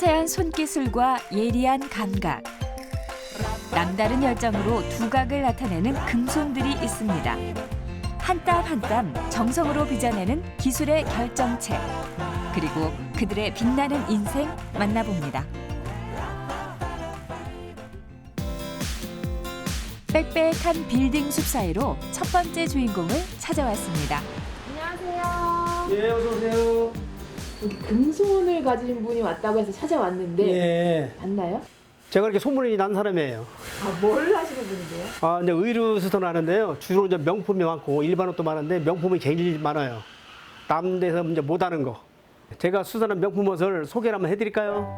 섬세한 손기술과 예리한 감각, 남다른 열정으로 두각을 나타내는 금손들이 있습니다. 한 땀 한 땀 정성으로 빚어내는 기술의 결정체, 그리고 그들의 빛나는 인생 만나봅니다. 빽빽한 빌딩 숲 사이로 첫 번째 주인공을 찾아왔습니다. 안녕하세요. 예, 어서 오세요. 여기 금손을 가진 분이 왔다고 해서 찾아왔는데 예, 맞나요? 제가 이렇게 소문이 난 사람이에요. 뭘 하시는 분인데요? 이제 의류 수선을 하는데요. 주로 이제 명품이 많고 일반 옷도 많은데 명품이 제일 많아요. 남 데서 이제 못하는 거. 제가 수선한 명품 옷을 소개를 한번 해드릴까요?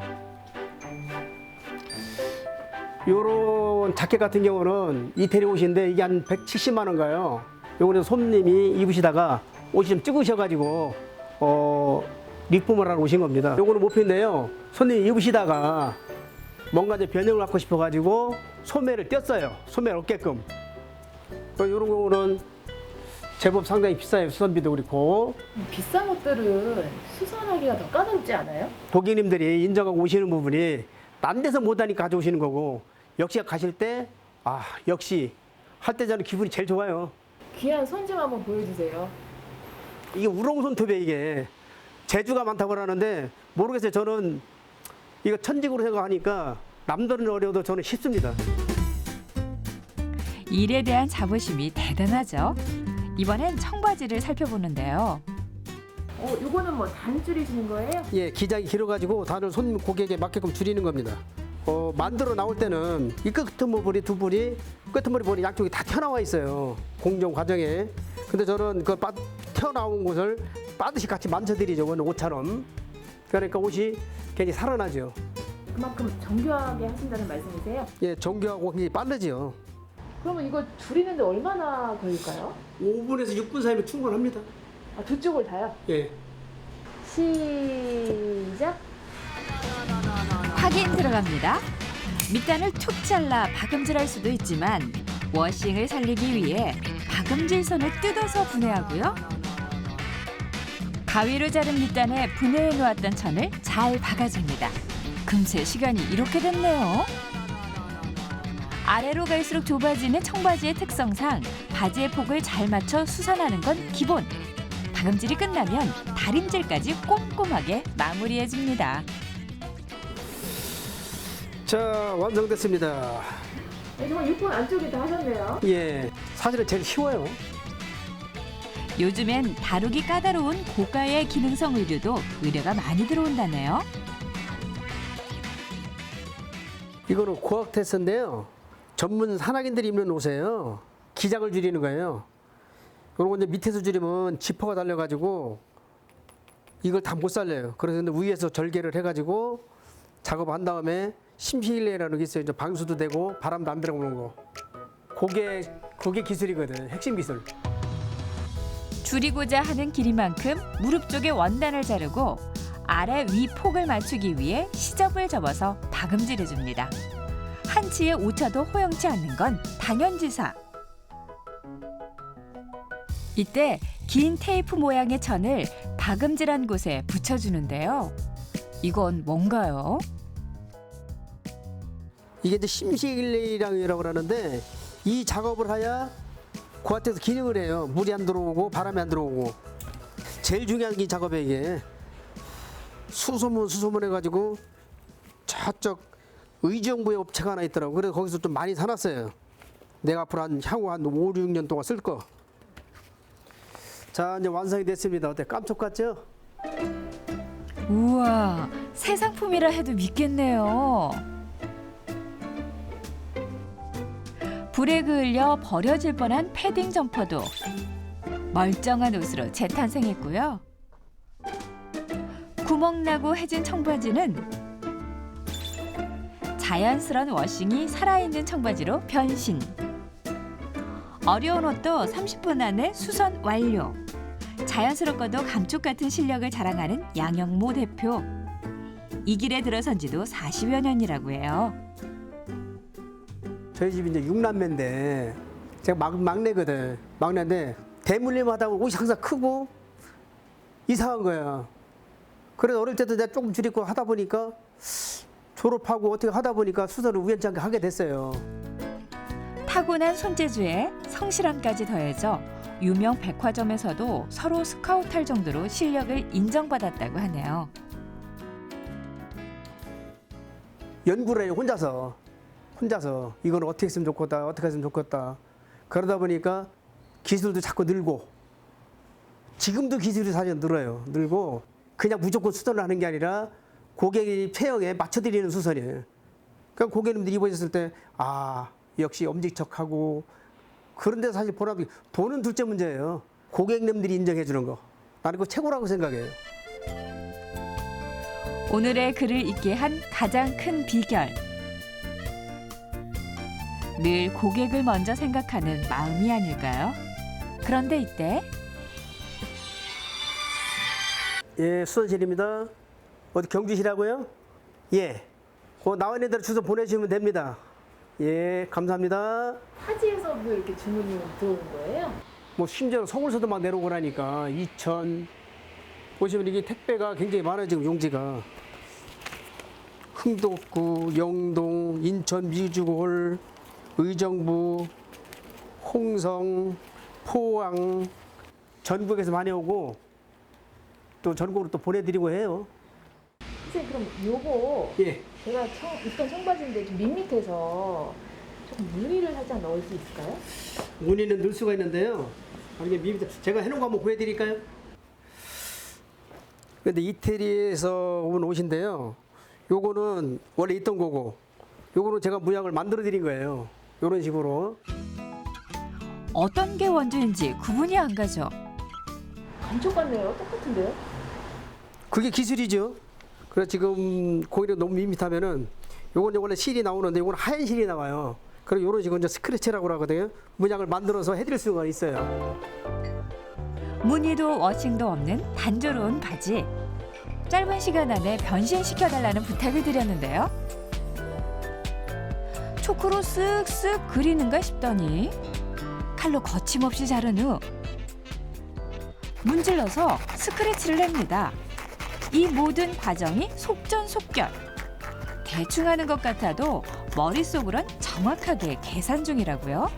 요런 자켓 같은 경우는 이태리 옷인데 이게 한 170만 원가요. 요거는 손님이 입으시다가 옷이 좀 찍으셔가지고 리폼을 하러 오신 겁니다. 요거는 모피인데요. 손님이 입으시다가 뭔가 이제 변형을 갖고 싶어가지고 소매를 뗐어요. 소매를 없게끔. 요런 경우는 제법 상당히 비싸요. 수선비도 그렇고. 비싼 옷들은 수선하기가 더 까다롭지 않아요? 고객님들이 인정하고 오시는 부분이 딴 데서 못하니까 가져오시는 거고, 역시 가실 때 역시 할 때 저는 기분이 제일 좋아요. 귀한 손 좀 한번 보여주세요. 이게 우롱손톱에 이게 재주가 많다고 하는데 모르겠어요. 저는 이거 천직으로 생각하니까 남들은 어려워도 저는 쉽습니다. 일에 대한 자부심이 대단하죠. 이번엔 청바지를 살펴보는데요. 요거는 뭐 단 줄이시는 거예요? 예, 기장이 길어가지고 다른 손님 고객에 맞게끔 줄이는 겁니다. 만들어 나올 때는 이 끄트머리 두 불이 끄트머리 볼이 양쪽이 다 튀어나와 있어요. 공정 과정에. 근데 저는 그 튀어나온 곳을 빠듯이 같이 만져드리죠. 옷처럼. 그러니까 옷이 괜히 살아나죠. 그만큼 정교하게 하신다는 말씀이세요? 예, 정교하고 굉장히 빠르죠. 그러면 이거 줄이는데 얼마나 걸릴까요? 5분에서 6분 사이면 충분합니다. 두 쪽을 다요? 예. 시작! 확인 들어갑니다. 밑단을 툭 잘라 박음질할 수도 있지만 워싱을 살리기 위해 박음질 선을 뜯어서 분해하고요. 가위로 자른 밑단에 분해해 놓았던 천을 잘 박아줍니다. 금세 시간이 이렇게 됐네요. 아래로 갈수록 좁아지는 청바지의 특성상 바지의 폭을 잘 맞춰 수선하는 건 기본. 박음질이 끝나면 다림질까지 꼼꼼하게 마무리해줍니다. 자, 완성됐습니다. 정말 6분 안쪽에 다 하셨네요. 예, 사실은 제일 쉬워요. 요즘엔 다루기 까다로운 고가의 기능성 의류도 의뢰가 많이 들어온다네요. 이거는 고학 테스트인데요. 전문 산악인들이 입는 옷이에요. 기장을 줄이는 거예요. 그리고 이제 밑에서 줄이면 지퍼가 달려가지고 이걸 다 못 살려요. 그래서 근데 위에서 절개를 해가지고 작업한 다음에 심시일레라는 게 있어요. 이제 방수도 되고 바람도 안 들어오는 거. 그게 기술이거든. 핵심 기술. 줄이고자 하는 길이만큼 무릎 쪽에 원단을 자르고 아래 위 폭을 맞추기 위해 시접을 접어서 박음질해줍니다. 한치의 오차도 허용치 않는 건 당연지사. 이때 긴 테이프 모양의 천을 박음질한 곳에 붙여주는데요. 이건 뭔가요? 이게 이제 심시일레이라고 그러는데 이 작업을 해야 고압에서 기능을 해요. 물이 안 들어오고 바람이 안 들어오고. 제일 중요한 이 작업에 이게 수소문 해가지고 저쪽 의정부에 업체가 하나 있더라고. 그래서 거기서 좀 많이 사놨어요. 내가 앞으로 향후 한 5, 6년 동안 쓸 거. 자, 이제 완성이 됐습니다. 어때? 깜짝 같죠? 우와, 새 상품이라 해도 믿겠네요. 불에 그을려 버려질 뻔한 패딩 점퍼도 멀쩡한 옷으로 재탄생했고요. 구멍나고 해진 청바지는 자연스러운 워싱이 살아있는 청바지로 변신. 어려운 옷도 30분 안에 수선 완료. 자연스럽고도 감쪽 같은 실력을 자랑하는 양영모 대표. 이 길에 들어선 지도 40여 년이라고 해요. 저희 집이 이제 6남매인데 제가 막내거든. 막내인데 대물림 하다 보면 옷이 항상 크고 이상한 거야. 그래서 어릴 때도 내가 조금 줄이고 하다 보니까 졸업하고 어떻게 하다 보니까 수선을 우연찮게 하게 됐어요. 타고난 손재주에 성실함까지 더해져 유명 백화점에서도 서로 스카우트할 정도로 실력을 인정받았다고 하네요. 연구를 해요. 혼자서 이건 어떻게 했으면 좋겠다, 어떻게 했으면 좋겠다. 그러다 보니까 기술도 자꾸 늘고, 지금도 기술이 사실 늘고 그냥 무조건 수선을 하는 게 아니라 고객의 체형에 맞춰드리는 수선이에요. 그러니까 고객님들이 입으셨을 때 역시 엄지척하고, 그런데 사실 보람이, 돈은 둘째 문제예요. 고객님들이 인정해 주는 거, 나는 그거 최고라고 생각해요. 오늘의 글을 읽게 한 가장 큰 비결. 늘 고객을 먼저 생각하는 마음이 아닐까요? 그런데 이때 예, 수선실입니다. 어디 경주시라고요? 예. 그 나와 있는 대로 주소 보내주시면 됩니다. 예, 감사합니다. 타지에서도 이렇게 주문이 들어온 거예요? 뭐 심지어 서울서도 막 내려오고 나니까 이천 보시면 이게 택배가 굉장히 많아요. 지금 용지가 흥덕구, 영동, 인천, 미주홀, 의정부, 홍성, 포항, 전국에서 많이 오고 또 전국으로 또 보내드리고 해요. 선생님 그럼 요거 예. 제가 입던 청바지인데 좀 밋밋해서 조금 무늬를 살짝 넣을 수 있을까요? 무늬는 넣을 수가 있는데요. 제가 해놓은 거 한번 보여드릴까요? 근데 이태리에서 온 옷인데요. 요거는 원래 있던 거고, 요거는 제가 문양을 만들어 드린 거예요. 요런 식으로. 어떤 게 원조인지 구분이 안 가죠. 감쪽 같네요. 똑같은데요? 그게 기술이죠. 그래서 지금 고기가 너무 밋밋하면은 요거는 원래 실이 나오는데 요거는 하얀 실이 나와요. 그리고 요런 식으로 이제 스크래치라고 하거든요. 문양을 만들어서 해드릴 수가 있어요. 무늬도 워싱도 없는 단조로운 바지. 짧은 시간 안에 변신시켜달라는 부탁을 드렸는데요. 초크로 쓱쓱 그리는가 싶더니 칼로 거침없이 자른 후 문질러서 스크래치를 냅니다. 이 모든 과정이 속전속결. 대충 하는 것 같아도 머릿속으론 정확하게 계산 중이라고요.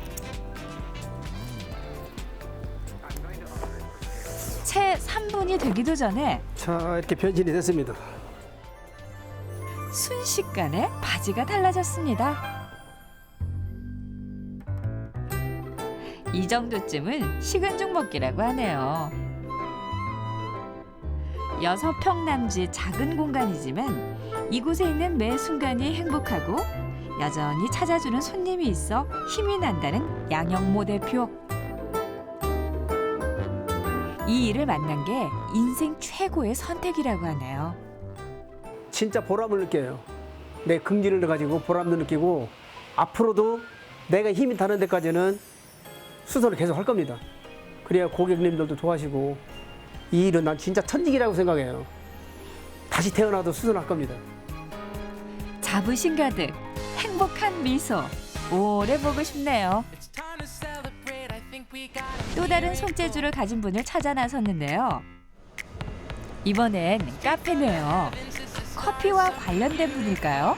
채 3분이 되기도 전에 자, 이렇게 변신이 됐습니다. 순식간에 바지가 달라졌습니다. 이 정도쯤은 식은 죽 먹기라고 하네요. 6평남지 작은 공간이지만 이곳에 있는 매 순간이 행복하고 여전히 찾아주는 손님이 있어 힘이 난다는 양영모 대표. 이 일을 만난 게 인생 최고의 선택이라고 하네요. 진짜 보람을 느껴요. 내 긍지를 가지고 보람도 느끼고 앞으로도 내가 힘이 닿는 데까지는 수선을 계속 할 겁니다. 그래야 고객님들도 좋아하시고 이 일은 난 진짜 천직이라고 생각해요. 다시 태어나도 수선할 겁니다. 자부심 가득 행복한 미소 오래 보고 싶네요. 또 다른 손재주를 가진 분을 찾아 나섰는데요. 이번엔 카페네요. 커피와 관련된 분일까요?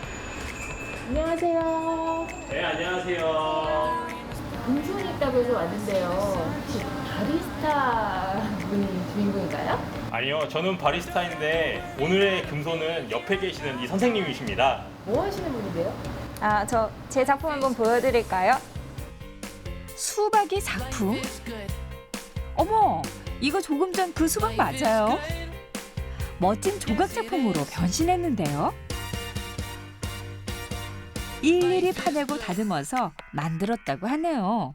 안녕하세요. 네, 안녕하세요. 금손이 있다고 해서 왔는데요. 혹시 바리스타 분이 주인공인가요? 아니요, 저는 바리스타인데 오늘의 금손은 옆에 계시는 이 선생님이십니다. 뭐 하시는 분인데요? 제 작품 한번 보여드릴까요? 수박이 작품? 어머, 이거 조금 전 그 수박 맞아요? 멋진 조각 작품으로 변신했는데요. 일일이 파내고 다듬어서 만들었다고 하네요.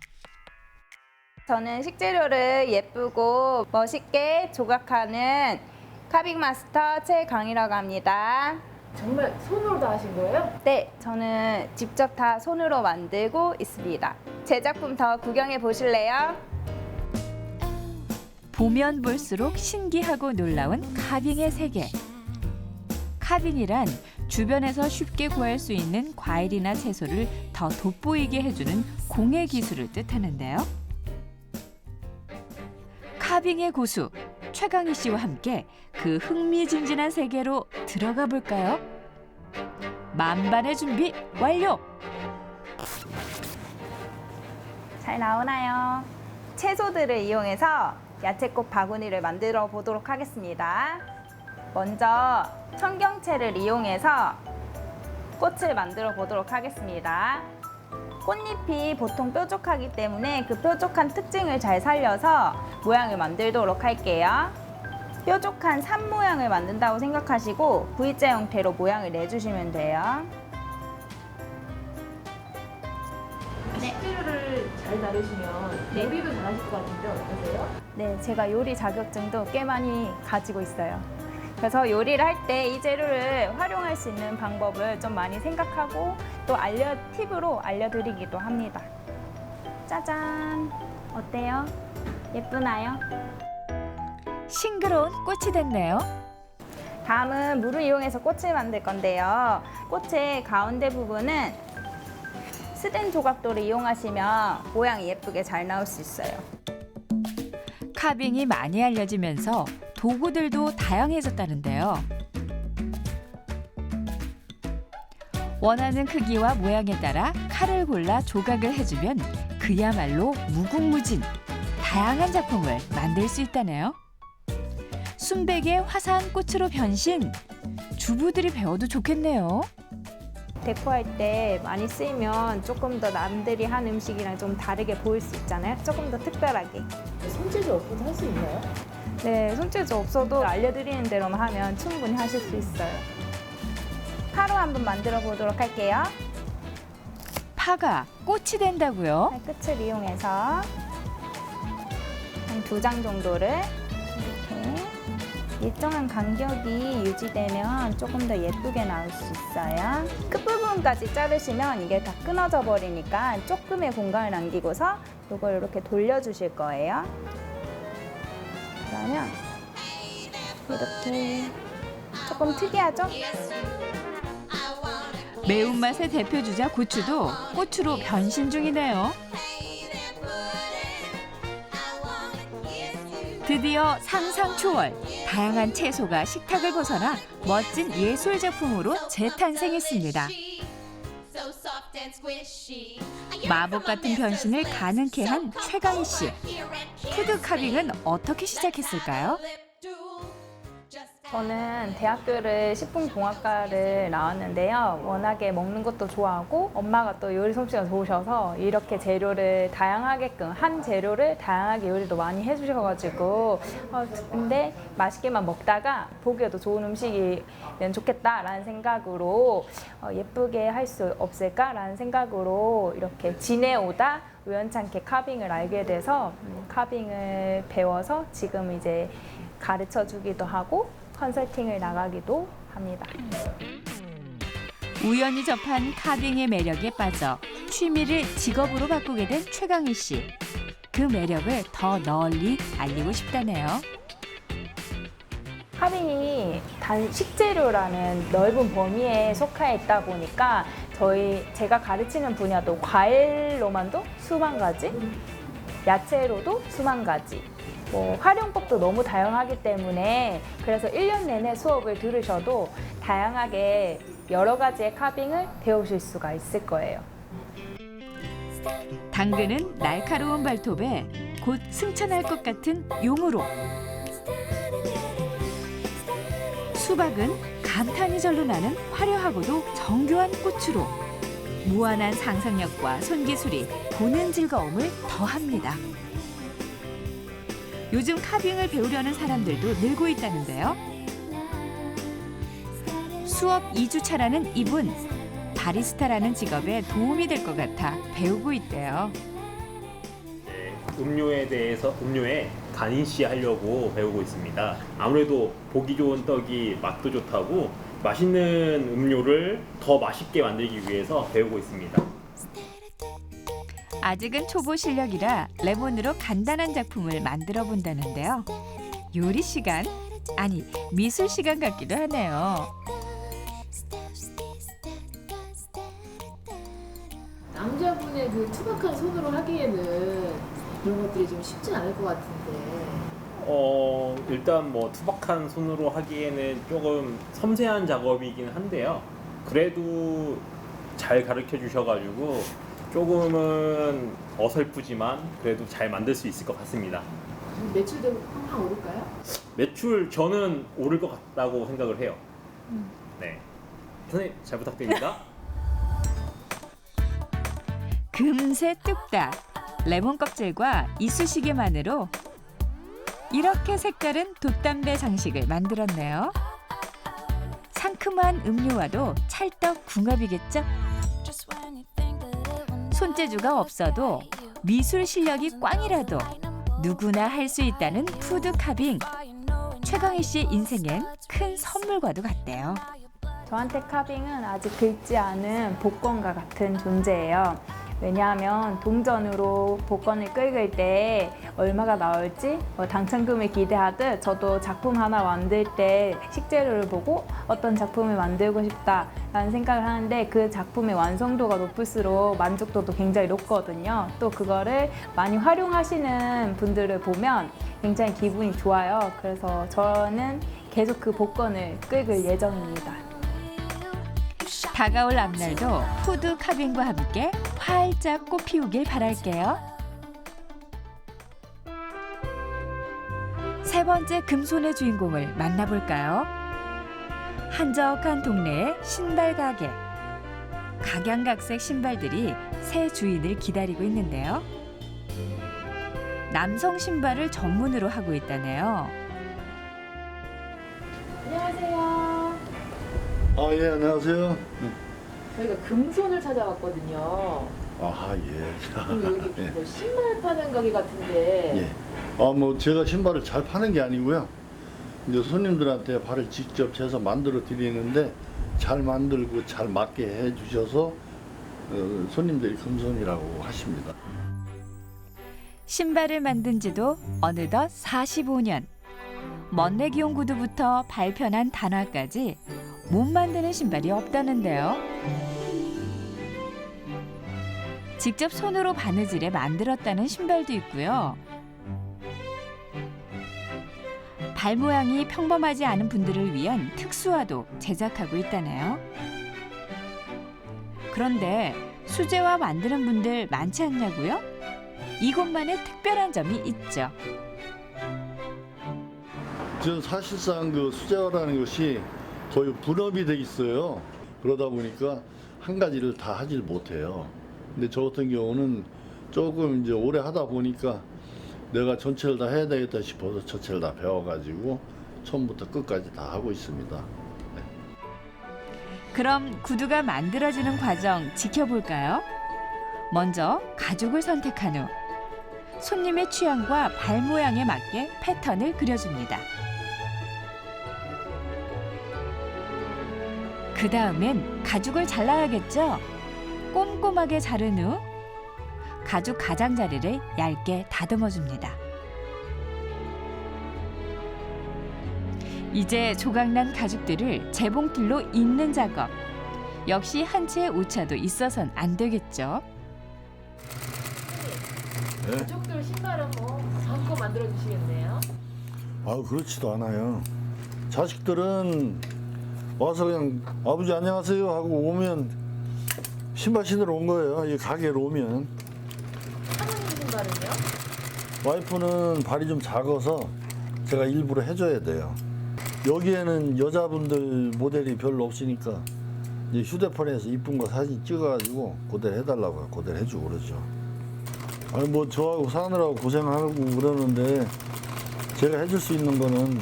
저는 식재료를 예쁘고 멋있게 조각하는 카빙 마스터 최강이라고 합니다. 정말 손으로 다 하신 거예요? 네, 저는 직접 다 손으로 만들고 있습니다. 제 작품 더 구경해 보실래요? 보면 볼수록 신기하고 놀라운 카빙의 세계. 카빙이란 주변에서 쉽게 구할 수 있는 과일이나 채소를 더 돋보이게 해주는 공예 기술을 뜻하는데요. 카빙의 고수 최강희 씨와 함께 그 흥미진진한 세계로 들어가 볼까요? 만반의 준비 완료. 잘 나오나요? 채소들을 이용해서 야채꽃 바구니를 만들어 보도록 하겠습니다. 먼저 청경채를 이용해서 꽃을 만들어 보도록 하겠습니다. 꽃잎이 보통 뾰족하기 때문에 그 뾰족한 특징을 잘 살려서 모양을 만들도록 할게요. 뾰족한 산 모양을 만든다고 생각하시고 V자 형태로 모양을 내주시면 돼요. 식재료를 잘 다루시면 요리도 잘하실 것 같은데 어떠세요? 네, 제가 요리 자격증도 꽤 많이 가지고 있어요. 그래서 요리를 할 때 이 재료를 활용할 수 있는 방법을 좀 많이 생각하고 또 팁으로 알려드리기도 합니다. 짜잔! 어때요? 예쁘나요? 싱그러운 꽃이 됐네요. 다음은 물을 이용해서 꽃을 만들 건데요. 꽃의 가운데 부분은 스댄 조각도를 이용하시면 모양이 예쁘게 잘 나올 수 있어요. 카빙이 많이 알려지면서 도구들도 다양해졌다는데요. 원하는 크기와 모양에 따라 칼을 골라 조각을 해주면 그야말로 무궁무진 다양한 작품을 만들 수 있다네요. 순백의 화사한 꽃으로 변신. 주부들이 배워도 좋겠네요. 데코할 때 많이 쓰이면 조금 더 남들이 한 음식이랑 좀 다르게 보일 수 있잖아요. 조금 더 특별하게. 손재주 없어도 할 수 있나요? 네, 손재주 없어도 알려드리는 대로만 하면 충분히 하실 수 있어요. 파로 한번 만들어 보도록 할게요. 파가 꽃이 된다고요? 끝을 이용해서 한 2장 정도를 이렇게 일정한 간격이 유지되면 조금 더 예쁘게 나올 수 있어요. 끝부분까지 자르시면 이게 다 끊어져 버리니까 조금의 공간을 남기고서 이걸 이렇게 돌려주실 거예요. 그러면 이렇게 조금 특이하죠? 매운맛의 대표주자 고추도 꽃으로 변신 중이네요. 드디어 상상 초월, 다양한 채소가 식탁을 벗어나 멋진 예술 작품으로 재탄생했습니다. 마법 같은 변신을 가능케 한 최강희 씨. 푸드 카빙은 어떻게 시작했을까요? 저는 대학교를 식품공학과를 나왔는데요. 워낙에 먹는 것도 좋아하고 엄마가 또 요리 솜씨가 좋으셔서 이렇게 재료를 다양하게끔 한 재료를 다양하게 요리도 많이 해주셔가지고 근데 맛있게만 먹다가 보기에도 좋은 음식이면 좋겠다라는 생각으로 예쁘게 할 수 없을까라는 생각으로 이렇게 지내오다 우연찮게 카빙을 알게 돼서 카빙을 배워서 지금 이제 가르쳐 주기도 하고 컨설팅을 나가기도 합니다. 우연히 접한 카빙의 매력에 빠져 취미를 직업으로 바꾸게 된 최강희 씨. 그 매력을 더 널리 알리고 싶다네요. 카빙이 단 식재료라는 넓은 범위에 속해 있다 보니까 제가 가르치는 분야도 과일로만도 수만 가지, 야채로도 수만 가지, 활용법도 너무 다양하기 때문에 그래서 1년 내내 수업을 들으셔도 다양하게 여러 가지의 카빙을 배우실 수가 있을 거예요. 당근은 날카로운 발톱에 곧 승천할 것 같은 용으로, 수박은 감탄이 절로 나는 화려하고도 정교한 꽃으로 무한한 상상력과 손기술이 보는 즐거움을 더합니다. 요즘 카빙을 배우려는 사람들도 늘고 있다는데요. 수업 2주차라는 이분, 바리스타라는 직업에 도움이 될 것 같아 배우고 있대요. 음료에 간이시 하려고 배우고 있습니다. 아무래도 보기 좋은 떡이 맛도 좋다고 맛있는 음료를 더 맛있게 만들기 위해서 배우고 있습니다. 아직은 초보 실력이라 레몬으로 간단한 작품을 만들어 본다는데요. 요리 시간? 아니, 미술 시간 같기도 하네요. 남자분의 그 투박한 손으로 하기에는 이런 것들이 좀 쉽지 않을 것 같은데. 일단 투박한 손으로 하기에는 조금 섬세한 작업이긴 한데요. 그래도 잘 가르쳐 주셔가지고 조금은 어설프지만 그래도 잘 만들 수 있을 것 같습니다. 매출도 항상 오를까요? 매출 저는 오를 것 같다고 생각을 해요. 네, 선생님 잘 부탁드립니다. 금세 뚝딱 레몬 껍질과 이쑤시개만으로 이렇게 색다른 돛담배 장식을 만들었네요. 상큼한 음료와도 찰떡궁합이겠죠? 손재주가 없어도 미술 실력이 꽝이라도 누구나 할 수 있다는 푸드 카빙. 최강희 씨의 인생엔 큰 선물과도 같대요. 저한테 카빙은 아직 긁지 않은 복권과 같은 존재예요. 왜냐하면 동전으로 복권을 긁을 때 얼마가 나올지 당첨금을 기대하듯 저도 작품 하나 만들 때 식재료를 보고 어떤 작품을 만들고 싶다라는 생각을 하는데 그 작품의 완성도가 높을수록 만족도도 굉장히 높거든요. 또 그거를 많이 활용하시는 분들을 보면 굉장히 기분이 좋아요. 그래서 저는 계속 그 복권을 긁을 예정입니다. 다가올 앞날도 푸드 카빙과 함께 활짝 꽃피우길 바랄게요. 세 번째 금손의 주인공을 만나볼까요? 한적한 동네의 신발 가게. 각양각색 신발들이 새 주인을 기다리고 있는데요. 남성 신발을 전문으로 하고 있다네요. 안녕하세요. 예, 안녕하세요. 저희가 금손을 찾아왔거든요. 아하, 예. 그럼 여기 예. 뭐 신발 파는 가게 같은데 예. 뭐 제가 신발을 잘 파는 게 아니고요. 이제 손님들한테 발을 직접 재서 만들어 드리는데 잘 만들고 잘 맞게 해 주셔서 손님들이 금손이라고 하십니다. 신발을 만든 지도 어느덧 45년. 멋내기용 구두부터 발편한 단화까지 못 만드는 신발이 없다는데요. 직접 손으로 바느질해 만들었다는 신발도 있고요. 발 모양이 평범하지 않은 분들을 위한 특수화도 제작하고 있다네요. 그런데 수제화 만드는 분들 많지 않냐고요? 이곳만의 특별한 점이 있죠. 지금 사실상 그 수제화라는 것이 거의 분업이 돼 있어요. 그러다 보니까 한 가지를 다 하질 못해요. 근데 저 같은 경우는 조금 이제 오래 하다 보니까 내가 전체를 다 해야 되겠다 싶어서 전체를 다 배워가지고 처음부터 끝까지 다 하고 있습니다. 그럼 구두가 만들어지는 과정 지켜볼까요? 먼저 가죽을 선택한 후 손님의 취향과 발 모양에 맞게 패턴을 그려줍니다. 그 다음엔 가죽을 잘라야겠죠? 꼼꼼하게 자른 후 가죽 가장자리를 얇게 다듬어줍니다. 이제 조각난 가죽들을 재봉틀로 잇는 작업. 역시 한 채의 오차도 있어선 안 되겠죠. 네. 가족들 신발은 뭐 마음껏 만들어 주시겠네요. 그렇지도 않아요. 자식들은 와서 그냥 아버지 안녕하세요 하고 오면 신발 신으러 온 거예요. 이 가게로 오면. 사모님 신발은요? 와이프는 발이 좀 작아서 제가 일부러 해줘야 돼요. 여기에는 여자분들 모델이 별로 없으니까 이제 휴대폰에서 이쁜 거 사진 찍어가지고 그대로 해달라고요. 그대로 해주고 그러죠. 뭐 저하고 사느라고 고생하고 그러는데 제가 해줄 수 있는 거는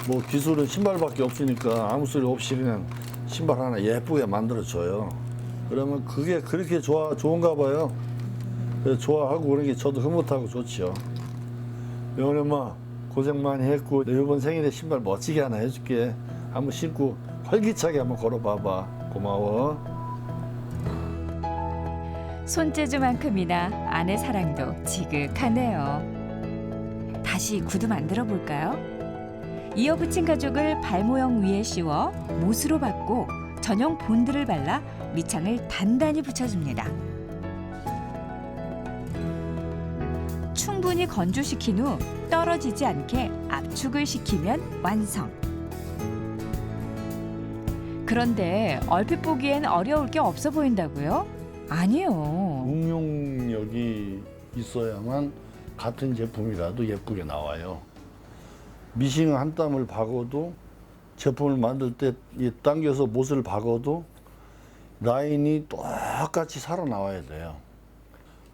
뭐 기술은 신발밖에 없으니까 아무 소리 없이 그냥 신발 하나 예쁘게 만들어줘요. 그러면 그게 그렇게 좋은가 봐요. 그래서 좋아하고 그런 게 저도 흐뭇하고 좋지요. 영원 엄마 고생 많이 했고 내 이번 생일에 신발 멋지게 하나 해줄게. 한번 신고 활기차게 한번 걸어봐봐. 고마워. 손재주만큼이나 아내 사랑도 지극하네요. 다시 구두 만들어 볼까요? 이어붙인 가죽을 발 모형 위에 씌워 못으로 받고 전용 본드를 발라 밑창을 단단히 붙여줍니다. 충분히 건조시킨 후 떨어지지 않게 압축을 시키면 완성. 그런데 얼핏 보기엔 어려울 게 없어 보인다고요? 아니요. 응용력이 있어야만 같은 제품이라도 예쁘게 나와요. 미싱 한 땀을 박아도 제품을 만들 때 당겨서 못을 박아도 라인이 똑같이 살아나와야 돼요.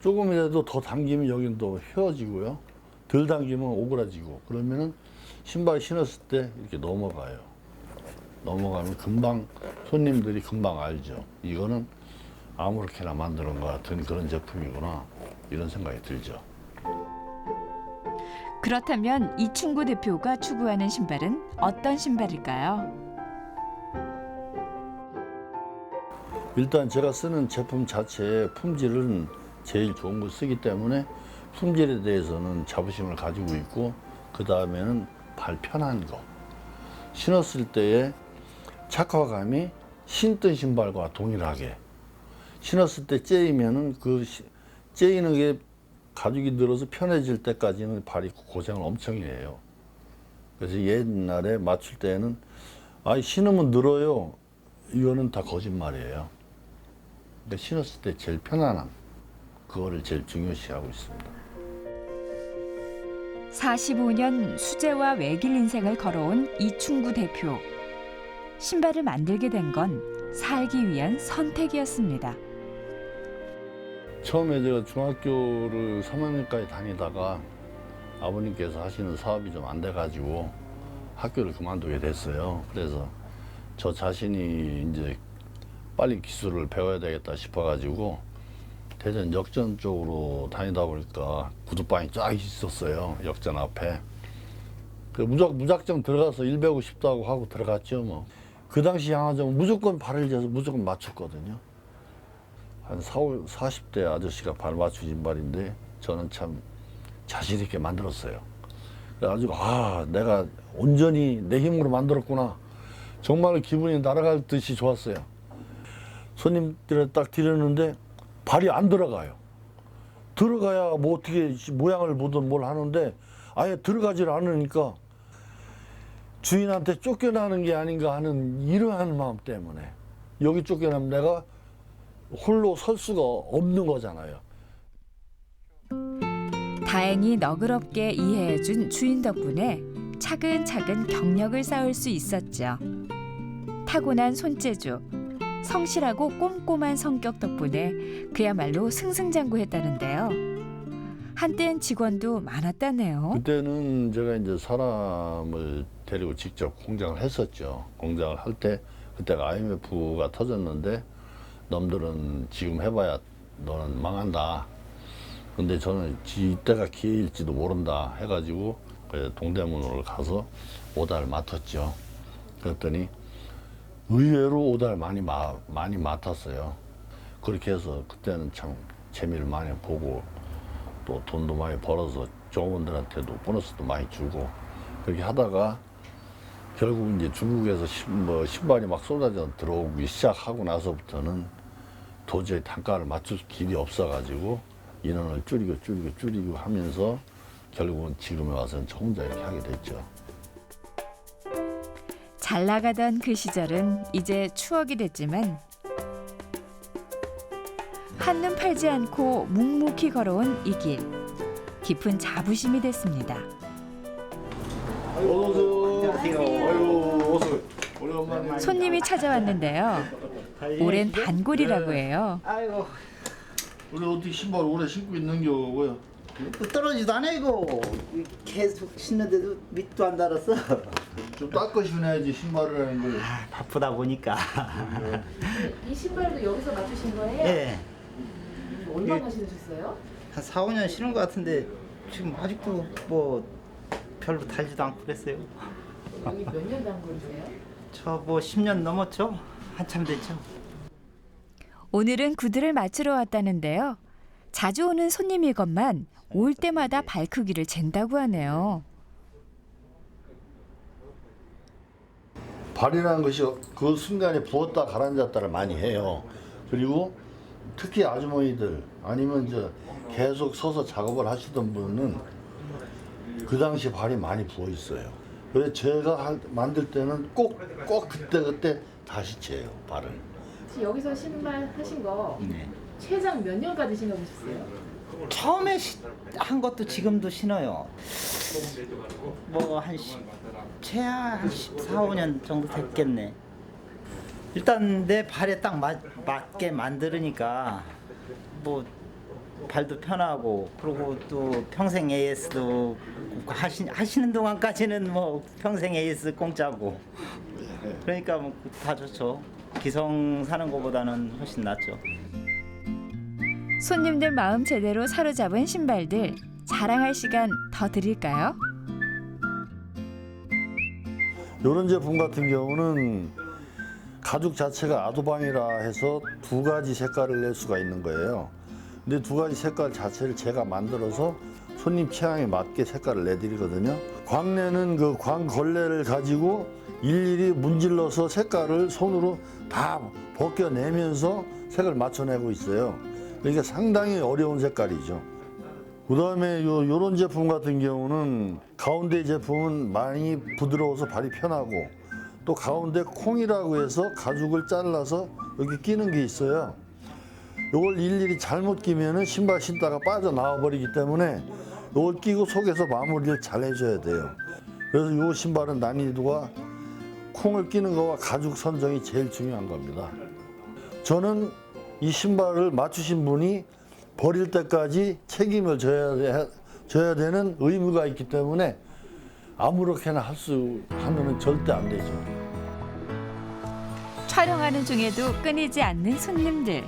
조금이라도 더 당기면 여기는 또 휘어지고요. 덜 당기면 오그라지고 그러면은 신발 신었을 때 이렇게 넘어가요. 넘어가면 금방 손님들이 금방 알죠. 이거는 아무렇게나 만드는 것 같은 그런 제품이구나 이런 생각이 들죠. 그렇다면 이충구 대표가 추구하는 신발은 어떤 신발일까요? 일단 제가 쓰는 제품 자체의 품질은 제일 좋은 걸 쓰기 때문에 품질에 대해서는 자부심을 가지고 있고 그 다음에는 발 편한 거 신었을 때의 착화감이 신던 신발과 동일하게 신었을 때 째이면은 그 째이는 게 가죽이 늘어서 편해질 때까지는 발이 고생을 엄청 해요. 그래서 옛날에 맞출 때는 신으면 늘어요. 이거는 다 거짓말이에요. 근데 신었을 때 제일 편안함 그거를 제일 중요시하고 있습니다. 45년 수제와 외길 인생을 걸어온 이충구 대표. 신발을 만들게 된 건 살기 위한 선택이었습니다. 처음에 제가 중학교를 3학년까지 다니다가 아버님께서 하시는 사업이 좀 안 돼가지고 학교를 그만두게 됐어요. 그래서 저 자신이 이제 빨리 기술을 배워야 되겠다 싶어가지고 대전 역전 쪽으로 다니다 보니까 구두방이 쫙 있었어요. 역전 앞에. 무작정 들어가서 일 배우고 싶다고 하고 들어갔죠. 뭐. 그 당시 양화점은 무조건 발을 재서 무조건 맞췄거든요. 한 40대 아저씨가 발 맞춘 신발인데 저는 참 자신 있게 만들었어요. 그래가지고 내가 온전히 내 힘으로 만들었구나. 정말 기분이 날아갈 듯이 좋았어요. 손님들에 딱 드렸는데 발이 안 들어가요. 들어가야 뭐 어떻게 모양을 보든 뭘 하는데 아예 들어가질 않으니까 주인한테 쫓겨나는 게 아닌가 하는 이러한 마음 때문에 여기 쫓겨나면 내가 홀로 설 수가 없는 거잖아요. 다행히 너그럽게 이해해준 주인 덕분에 차근차근 경력을 쌓을 수 있었죠. 타고난 손재주, 성실하고 꼼꼼한 성격 덕분에 그야말로 승승장구했다는데요. 한땐 직원도 많았다네요. 그때는 제가 이제 사람을 데리고 직접 공장을 했었죠. 공장을 할 때 그때가 IMF가 터졌는데 놈들은 지금 해봐야 너는 망한다. 근데 저는 이때가 기회일지도 모른다 해가지고 동대문으로 가서 오다를 맡았죠. 그랬더니 의외로 오다를 많이 맡았어요. 그렇게 해서 그때는 참 재미를 많이 보고 또 돈도 많이 벌어서 종업원들한테도 보너스도 많이 주고 그렇게 하다가 결국 이제 중국에서 신발이 막 쏟아져 들어오기 시작하고 나서부터는 도저히 단가를 맞출 길이 없어가지고 인원을 줄이고 하면서 결국은 지금에 와서는 저 혼자 이렇게 하게 됐죠. 잘 나가던 그 시절은 이제 추억이 됐지만 한눈 팔지 않고 묵묵히 걸어온 이 길. 깊은 자부심이 됐습니다. 어서오세요. 아이고, 어서. 오랜만에. 손님이 찾아왔는데요. 오랜 단골이라고 해요. 아이고 우리 어떻게 신발 오래 신고 있는 거고요? 또 떨어지도 않아 이거 계속 신는데도 밑도 안 달았어. 좀 닦아 신어야지 신발을 하는 걸. 바쁘다 보니까. 이 신발도 여기서 맞추신 거예요? 예. 얼마나 신으셨어요? 한 4, 5년 신은 것 같은데 지금 아직도 뭐 별로 달지도 않고 그랬어요. 여기 몇 년 단골이세요? 저 뭐 10년 넘었죠? 한참 됐죠. 오늘은 구두를 맞추러 왔다는데요. 자주 오는 손님이건만 올 때마다 발 크기를 잰다고 하네요. 발이라는 것이 그 순간에 부었다 가라앉았다를 많이 해요. 그리고 특히 아주머니들 아니면 계속 서서 작업을 하시던 분은 그 당시 발이 많이 부어 있어요. 그래서 제가 만들 때는 꼭 그때 다시 재요 발을. 혹시 여기서 신발 하신 거 네. 최장 몇 년까지 신어보셨어요? 처음에 한 것도 지금도 신어요. 뭐 한 최하 한 14, 15년 정도 됐겠네. 일단 내 발에 딱 맞게 만들으니까 뭐 발도 편하고, 그리고 또 평생 AS도 하시는 동안까지는 뭐 평생 AS 공짜고, 그러니까 뭐 다 좋죠. 기성 사는 것보다는 훨씬 낫죠. 손님들 마음 제대로 사로잡은 신발들 자랑할 시간 더 드릴까요? 이런 제품 같은 경우는 가죽 자체가 아도방이라 해서 두 가지 색깔을 낼 수가 있는 거예요. 근데 두 가지 색깔 자체를 제가 만들어서 손님 취향에 맞게 색깔을 내드리거든요. 광내는 그 광걸레를 가지고 일일이 문질러서 색깔을 손으로 다 벗겨내면서 색을 맞춰내고 있어요. 그러니까 상당히 어려운 색깔이죠. 그 다음에 요런 제품 같은 경우는 가운데 제품은 많이 부드러워서 발이 편하고, 또 가운데 콩이라고 해서 가죽을 잘라서 여기 끼는 게 있어요. 요걸 일일이 잘못 끼면은 신발 신다가 빠져나와 버리기 때문에 요걸 끼고 속에서 마무리를 잘 해줘야 돼요. 그래서 요 신발은 난이도가 콩을 끼는 거와 가죽 선정이 제일 중요한 겁니다. 저는 이 신발을 맞추신 분이 버릴 때까지 책임을 져야 되는 의무가 있기 때문에 아무렇게나 하면은 절대 안 되죠. 촬영하는 중에도 끊이지 않는 손님들.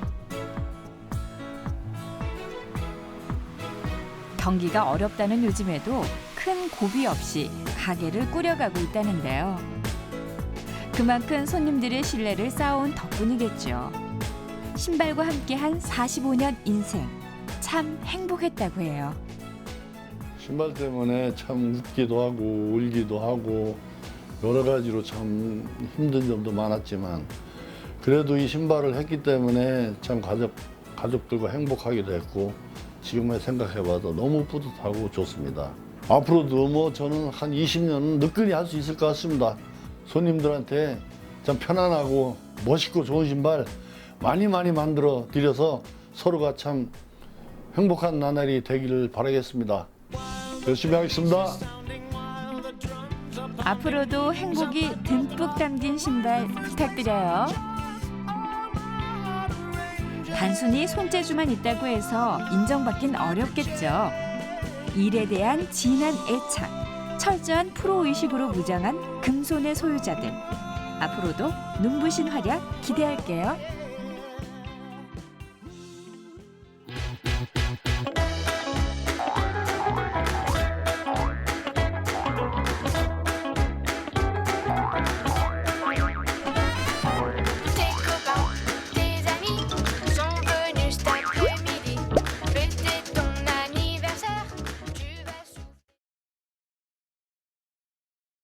경기가 어렵다는 요즘에도 큰 고비 없이 가게를 꾸려가고 있다는데요. 그만큼 손님들의 신뢰를 쌓아온 덕분이겠죠. 신발과 함께한 45년 인생 참 행복했다고 해요. 신발 때문에 참 웃기도 하고 울기도 하고 여러 가지로 참 힘든 점도 많았지만, 그래도 이 신발을 했기 때문에 참 가족들과 행복하기도 했고, 지금에 생각해봐도 너무 뿌듯하고 좋습니다. 앞으로도 뭐 저는 한 20년은 느끼니 할 수 있을 것 같습니다. 손님들한테 참 편안하고 멋있고 좋은 신발 많이 만들어 드려서 서로가 참 행복한 나날이 되기를 바라겠습니다. 열심히 하겠습니다. 앞으로도 행복이 듬뿍 담긴 신발 부탁드려요. 단순히 손재주만 있다고 해서 인정받긴 어렵겠죠. 일에 대한 진한 애착, 철저한 프로의식으로 무장한 금손의 소유자들. 앞으로도 눈부신 활약 기대할게요.